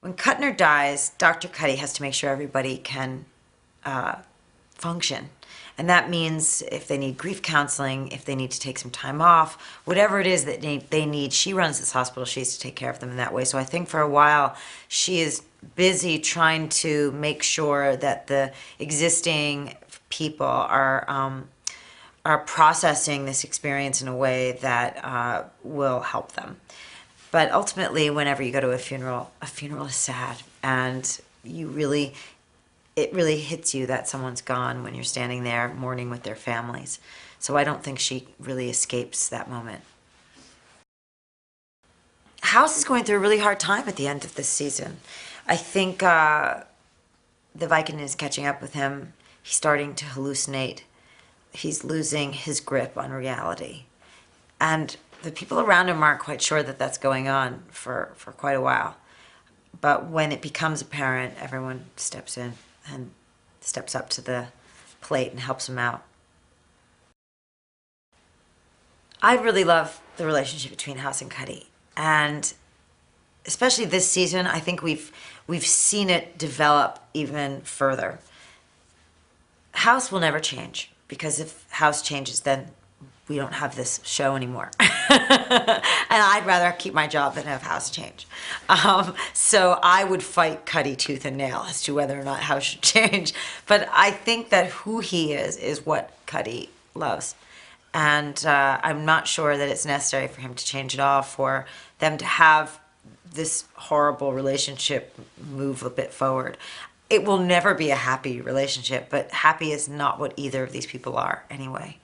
When Kuttner dies, Dr. Cuddy has to make sure everybody can function. And that means if they need grief counseling, if they need to take some time off, whatever it is that they need, she runs this hospital. She has to take care of them in that way. So I think for a while, she is busy trying to make sure that the existing people are processing this experience in a way that will help them. But ultimately, whenever you go to a funeral is sad, and it really hits you that someone's gone when you're standing there mourning with their families. So I don't think she really escapes that moment. House is going through a really hard time at the end of this season. I think the Viking is catching up with him. He's starting to hallucinate. He's losing his grip on reality. And the people around him aren't quite sure that that's going on for quite a while. But when it becomes apparent, everyone steps in and steps up to the plate and helps him out. I really love the relationship between House and Cuddy. And especially this season, I think we've seen it develop even further. House will never change, because if House changes, then we don't have this show anymore. And I'd rather keep my job than have House change. So I would fight Cuddy tooth and nail as to whether or not House should change. But I think that who he is what Cuddy loves. And I'm not sure that it's necessary for him to change at all, for them to have this horrible relationship move a bit forward. It will never be a happy relationship, but happy is not what either of these people are anyway.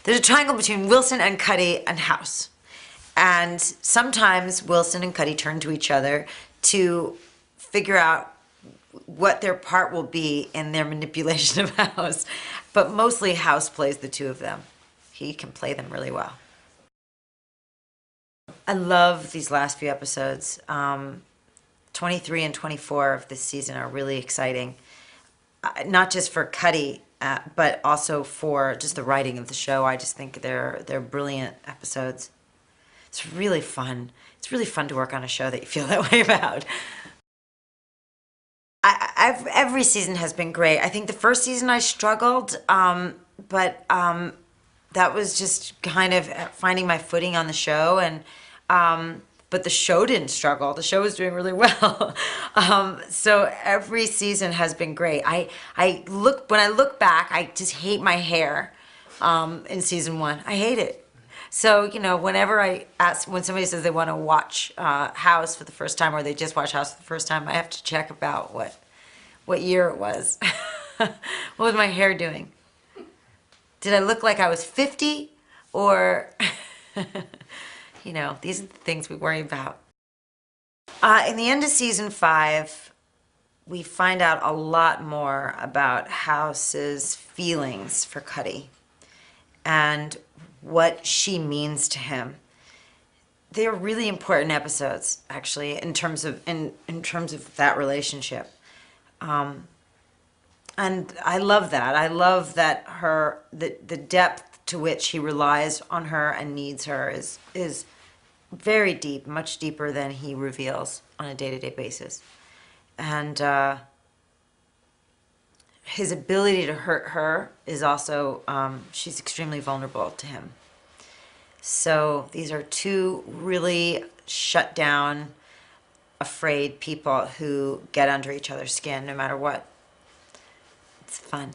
There's a triangle between Wilson and Cuddy and House. And sometimes Wilson and Cuddy turn to each other to figure out what their part will be in their manipulation of House. But mostly House plays the two of them. He can play them really well. I love these last few episodes. 23 and 24 of this season are really exciting. Not just for Cuddy, but also for just the writing of the show. I just think they're brilliant episodes. It's really fun. It's really fun to work on a show that you feel that way about. Every season has been great. I think the first season I struggled, but that was just kind of finding my footing on the show, and but the show didn't struggle. The show was doing really well. So every season has been great. When I look back, I just hate my hair in season 1. I hate it. So, you know, whenever when somebody says they want to watch House for the first time, or they just watch House for the first time, I have to check about what year it was. What was my hair doing? Did I look like I was 50? Or, you know, these are the things we worry about. In the end of season 5, we find out a lot more about House's feelings for Cuddy and what she means to him. They're really important episodes, actually, in terms of that relationship. And I love that. I love that the depth to which he relies on her and needs her is very deep, much deeper than he reveals on a day-to-day basis. And his ability to hurt her is also, she's extremely vulnerable to him. So these are two really shut down, afraid people who get under each other's skin no matter what. It's fun.